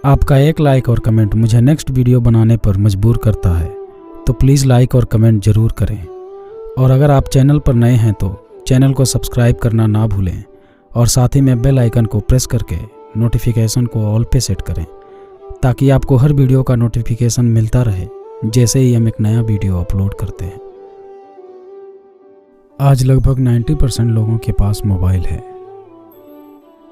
आपका एक लाइक और कमेंट मुझे नेक्स्ट वीडियो बनाने पर मजबूर करता है, तो प्लीज़ लाइक और कमेंट ज़रूर करें। और अगर आप चैनल पर नए हैं तो चैनल को सब्सक्राइब करना ना भूलें और साथ ही में बेल आइकन को प्रेस करके नोटिफिकेशन को ऑल पे सेट करें, ताकि आपको हर वीडियो का नोटिफिकेशन मिलता रहे जैसे ही हम एक नया वीडियो अपलोड करते हैं। आज लगभग 90% लोगों के पास मोबाइल है।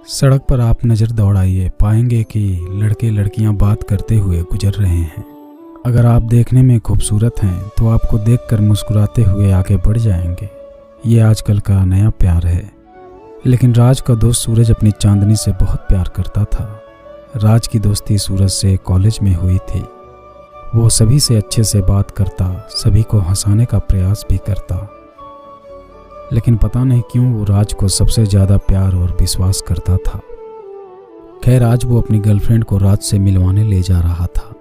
सड़क पर आप नज़र दौड़ाइए, पाएंगे कि लड़के लड़कियां बात करते हुए गुजर रहे हैं। अगर आप देखने में खूबसूरत हैं तो आपको देखकर मुस्कुराते हुए आगे बढ़ जाएंगे। ये आजकल का नया प्यार है। लेकिन राज का दोस्त सूरज अपनी चांदनी से बहुत प्यार करता था। राज की दोस्ती सूरज से कॉलेज में हुई थी। वो सभी से अच्छे से बात करता, सभी को हंसाने का प्रयास भी करता, लेकिन पता नहीं क्यों वो राज को सबसे ज़्यादा प्यार और विश्वास करता था। खैर, आज वो अपनी गर्लफ्रेंड को राज से मिलवाने ले जा रहा था।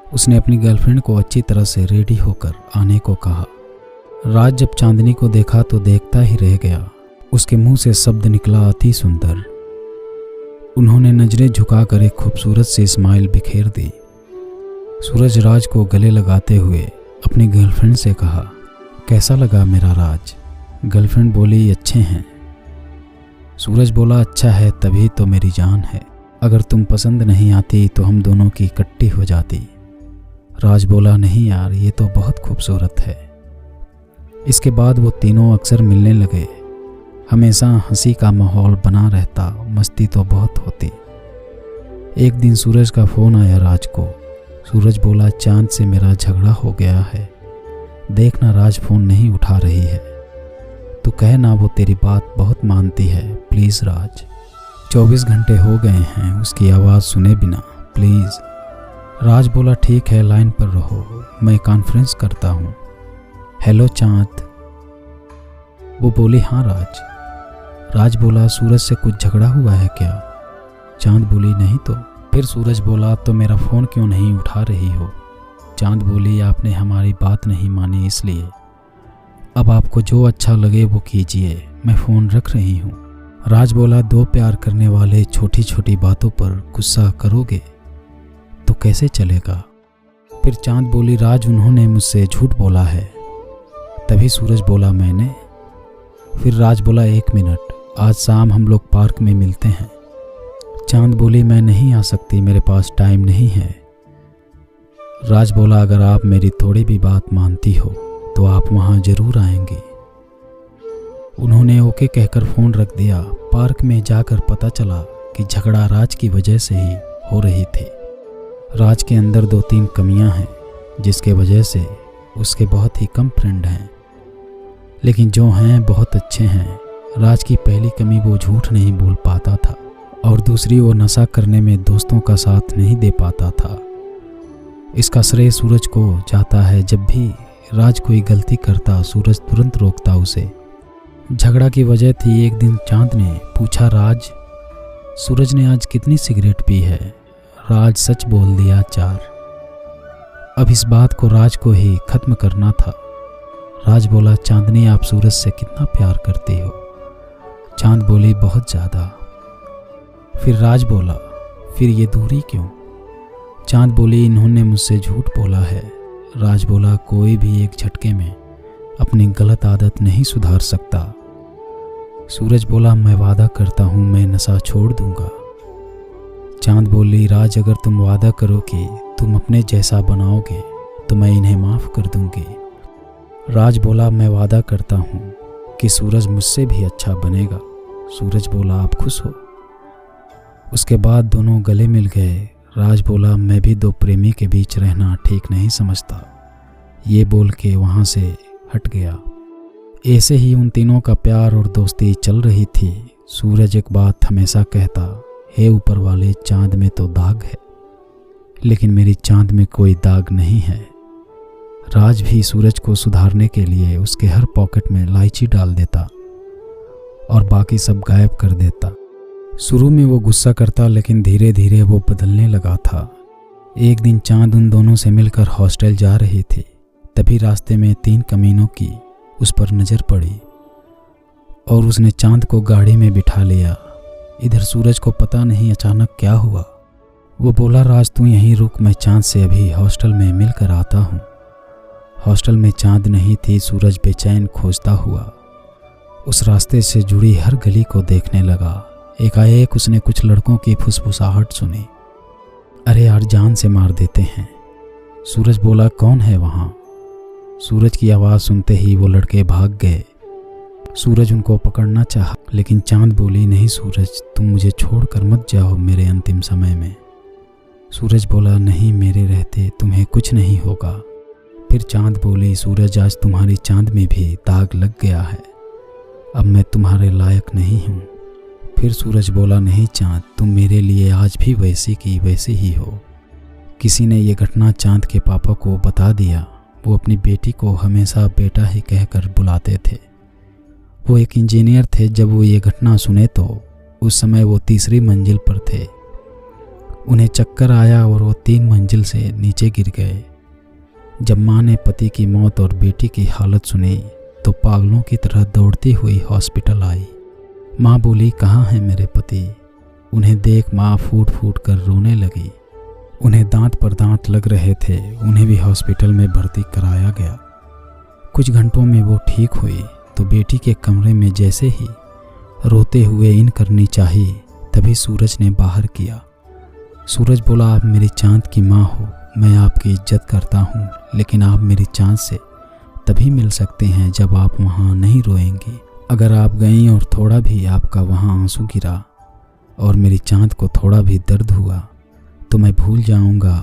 उसने अपनी गर्लफ्रेंड को अच्छी तरह से रेडी होकर आने को कहा। राज जब चांदनी को देखा तो देखता ही रह गया। उसके मुंह से शब्द निकला, अति सुंदर। उन्होंने नजरें झुकाकर एक खूबसूरत सी स्माइल बिखेर दी। सूरज राज को गले लगाते हुए अपनी गर्लफ्रेंड से कहा, कैसा लगा मेरा राज? गर्लफ्रेंड बोली, अच्छे हैं। सूरज बोला, अच्छा है तभी तो मेरी जान है। अगर तुम पसंद नहीं आती तो हम दोनों की इकट्ठी हो जाती। राज बोला, नहीं यार, ये तो बहुत खूबसूरत है। इसके बाद वो तीनों अक्सर मिलने लगे। हमेशा हंसी का माहौल बना रहता, मस्ती तो बहुत होती। एक दिन सूरज का फ़ोन आया राज को। सूरज बोला, चांद से मेरा झगड़ा हो गया है। देखना राज फ़ोन नहीं उठा रही है, तो कहना वो तेरी बात बहुत मानती है, प्लीज़ राज। 24 घंटे हो गए हैं उसकी आवाज़ सुने बिना, प्लीज़। राज बोला, ठीक है, लाइन पर रहो, मैं कॉन्फ्रेंस करता हूँ। हेलो चांद। वो बोली, हाँ राज। राज बोला, सूरज से कुछ झगड़ा हुआ है क्या? चांद बोली, नहीं तो। फिर सूरज बोला, तो मेरा फ़ोन क्यों नहीं उठा रही हो? चांद बोली, आपने हमारी बात नहीं मानी इसलिए। अब आपको जो अच्छा लगे वो कीजिए, मैं फ़ोन रख रही हूँ। राज बोला, दो प्यार करने वाले छोटी छोटी बातों पर गुस्सा करोगे तो कैसे चलेगा? फिर चांद बोली, राज उन्होंने मुझसे झूठ बोला है। तभी सूरज बोला, मैंने? फिर राज बोला, एक मिनट, आज शाम हम लोग पार्क में मिलते हैं। चांद बोली, मैं नहीं आ सकती, मेरे पास टाइम नहीं है। राज बोला, अगर आप मेरी थोड़ी भी बात मानती हो तो आप वहाँ जरूर आएंगे। उन्होंने ओके कहकर फ़ोन रख दिया। पार्क में जाकर पता चला कि झगड़ा राज की वजह से ही हो रही थी। राज के अंदर 2-3 कमियां हैं, जिसके वजह से उसके बहुत ही कम फ्रेंड हैं, लेकिन जो हैं बहुत अच्छे हैं। राज की पहली कमी, वो झूठ नहीं बोल पाता था, और दूसरी, वो नशा करने में दोस्तों का साथ नहीं दे पाता था। इसका श्रेय सूरज को जाता है। जब भी राज कोई गलती करता, सूरज तुरंत रोकता उसे। झगड़ा की वजह थी, एक दिन चांद ने पूछा, राज, सूरज ने आज कितनी सिगरेट पी है? राज सच बोल दिया, 4। अब इस बात को राज को ही खत्म करना था। राज बोला, चांदनी, आप सूरज से कितना प्यार करती हो? चांद बोली, बहुत ज़्यादा। फिर राज बोला, फिर ये दूरी क्यों? चांद बोली, इन्होंने मुझसे झूठ बोला है। राज बोला, कोई भी एक झटके में अपनी गलत आदत नहीं सुधार सकता। सूरज बोला, मैं वादा करता हूँ मैं नशा छोड़ दूंगा। चांद बोली, राज, अगर तुम वादा करो कि तुम अपने जैसा बनाओगे तो मैं इन्हें माफ़ कर दूंगी। राज बोला, मैं वादा करता हूँ कि सूरज मुझसे भी अच्छा बनेगा। सूरज बोला, आप खुश हो? उसके बाद दोनों गले मिल गए। राज बोला, मैं भी 2 प्रेमी के बीच रहना ठीक नहीं समझता। ये बोल के वहाँ से हट गया। ऐसे ही उन तीनों का प्यार और दोस्ती चल रही थी। सूरज एक बात हमेशा कहता, हे ऊपर वाले, चांद में तो दाग है, लेकिन मेरी चांद में कोई दाग नहीं है। राज भी सूरज को सुधारने के लिए उसके हर पॉकेट में इलायची डाल देता और बाकी सब गायब कर देता। शुरू में वो गुस्सा करता, लेकिन धीरे धीरे वो बदलने लगा था। एक दिन चांद उन दोनों से मिलकर हॉस्टल जा रही थी। तभी रास्ते में 3 कमीनों की उस पर नज़र पड़ी और उसने चांद को गाड़ी में बिठा लिया। इधर सूरज को पता नहीं अचानक क्या हुआ। वो बोला, राज तू यहीं रुक, मैं चांद से अभी हॉस्टल में मिलकर आता हूँ। हॉस्टल में चांद नहीं थी। सूरज बेचैन खोजता हुआ उस रास्ते से जुड़ी हर गली को देखने लगा। एकाएक उसने कुछ लड़कों की फुसफुसाहट सुनी। अरे यार, जान से मार देते हैं। सूरज बोला, कौन है वहाँ? सूरज की आवाज़ सुनते ही वो लड़के भाग गए। सूरज उनको पकड़ना चाहा, लेकिन चांद बोली, नहीं सूरज, तुम मुझे छोड़कर मत जाओ मेरे अंतिम समय में। सूरज बोला, नहीं, मेरे रहते तुम्हें कुछ नहीं होगा। फिर चांद बोली, सूरज, आज तुम्हारी चांद में भी दाग लग गया है, अब मैं तुम्हारे लायक नहीं हूँ। फिर सूरज बोला, नहीं चांद, तुम मेरे लिए आज भी वैसी की वैसी ही हो। किसी ने ये घटना चांद के पापा को बता दिया। वो अपनी बेटी को हमेशा बेटा ही कहकर बुलाते थे। वो एक इंजीनियर थे। जब वो ये घटना सुने तो उस समय वो 3री मंजिल पर थे। उन्हें चक्कर आया और वो 3 मंजिल से नीचे गिर गए। जब माँ ने पति की मौत और बेटी की हालत सुनी तो पागलों की तरह दौड़ती हुई हॉस्पिटल आई। माँ बोली, कहाँ हैं मेरे पति? उन्हें देख माँ फूट फूट कर रोने लगी। उन्हें दांत पर दांत लग रहे थे। उन्हें भी हॉस्पिटल में भर्ती कराया गया। कुछ घंटों में वो ठीक हुई तो बेटी के कमरे में जैसे ही रोते हुए इन करनी चाहिए, तभी सूरज ने बाहर किया। सूरज बोला, आप मेरी चांद की माँ हो, मैं आपकी इज्जत करता हूँ, लेकिन आप मेरी चांद से तभी मिल सकते हैं जब आप वहाँ नहीं रोएंगी। अगर आप गईं और थोड़ा भी आपका वहाँ आंसू गिरा और मेरी चांद को थोड़ा भी दर्द हुआ तो मैं भूल जाऊँगा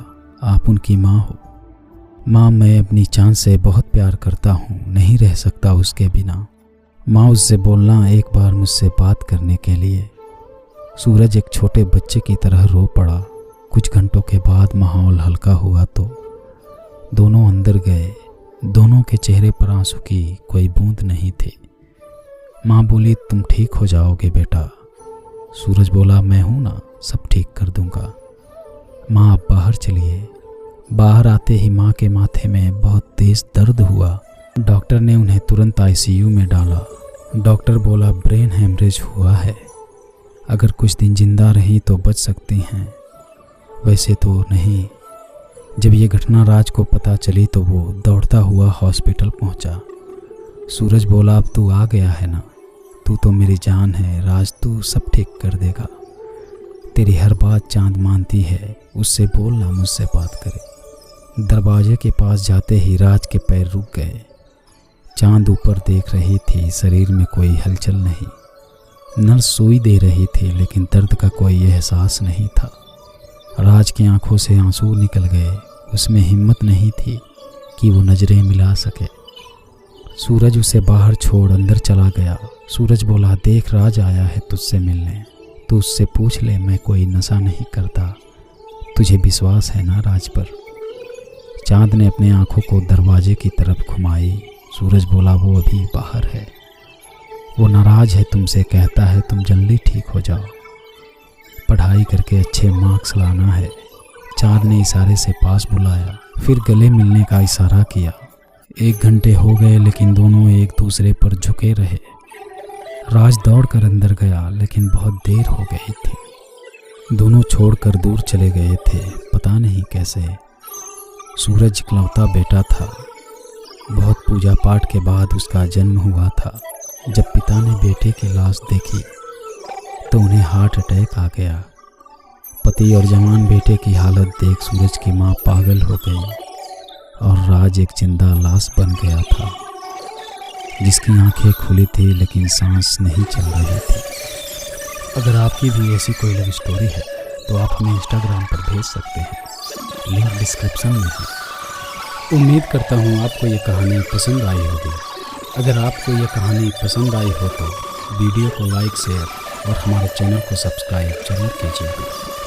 आप उनकी माँ हो। माँ, मैं अपनी चांद से बहुत प्यार करता हूँ, नहीं रह सकता उसके बिना। माँ, उससे बोलना एक बार मुझसे बात करने के लिए। सूरज एक छोटे बच्चे की तरह रो पड़ा। कुछ घंटों के बाद माहौल हल्का हुआ तो दोनों अंदर गए। दोनों के चेहरे पर आंसू की कोई बूंद नहीं थी। माँ बोली, तुम ठीक हो जाओगे बेटा। सूरज बोला, मैं हूँ ना, सब ठीक कर दूंगा। माँ, आप बाहर चलिए। बाहर आते ही माँ के माथे में बहुत तेज दर्द हुआ। डॉक्टर ने उन्हें तुरंत आईसीयू में डाला। डॉक्टर बोला, ब्रेन हेमरेज हुआ है, अगर कुछ दिन जिंदा रही तो बच सकती हैं, वैसे तो नहीं। जब ये घटना राज को पता चली तो वो दौड़ता हुआ हॉस्पिटल पहुंचा। सूरज बोला, अब तू आ गया है ना, तू तो मेरी जान है। राज, तू सब ठीक कर देगा। तेरी हर बात चांद मानती है, उससे बोलना मुझसे बात करे। दरवाजे के पास जाते ही राज के पैर रुक गए। चांद ऊपर देख रही थी, शरीर में कोई हलचल नहीं। नर्स सुई दे रही थी लेकिन दर्द का कोई एहसास नहीं था। राज की आंखों से आंसू निकल गए। उसमें हिम्मत नहीं थी कि वो नजरें मिला सके। सूरज उसे बाहर छोड़ अंदर चला गया। सूरज बोला, देख राज आया है तुझसे मिलने, तू उससे पूछ ले, मैं कोई नशा नहीं करता। तुझे विश्वास है ना राज पर? चांद ने अपने आंखों को दरवाजे की तरफ घुमाई। सूरज बोला, वो अभी बाहर है, वो नाराज है तुमसे, कहता है तुम जल्दी ठीक हो जाओ, पढ़ाई करके अच्छे मार्क्स लाना है। चांद ने इशारे से पास बुलाया, फिर गले मिलने का इशारा किया। 1 घंटे हो गए लेकिन दोनों एक दूसरे पर झुके रहे। राज दौड़कर अंदर गया लेकिन बहुत देर हो गई थी। दोनों छोड़कर दूर चले गए थे, पता नहीं कैसे। सूरज इकलौता बेटा था। बहुत पूजा पाठ के बाद उसका जन्म हुआ था। जब पिता ने बेटे की लाश देखी तो उन्हें हार्ट अटैक आ गया। पति और जवान बेटे की हालत देख सूरज की माँ पागल हो गई और राज एक जिंदा लाश बन गया था, जिसकी आंखें खुली थी लेकिन सांस नहीं चल रही थी। अगर आपकी भी ऐसी कोई लव स्टोरी है तो आप हमें इंस्टाग्राम पर भेज सकते हैं, लिंक डिस्क्रिप्शन में है। उम्मीद करता हूँ आपको ये कहानी पसंद आई होगी। अगर आपको ये कहानी पसंद आई हो तो वीडियो को लाइक, शेयर और हमारे चैनल को सब्सक्राइब जरूर कीजिए।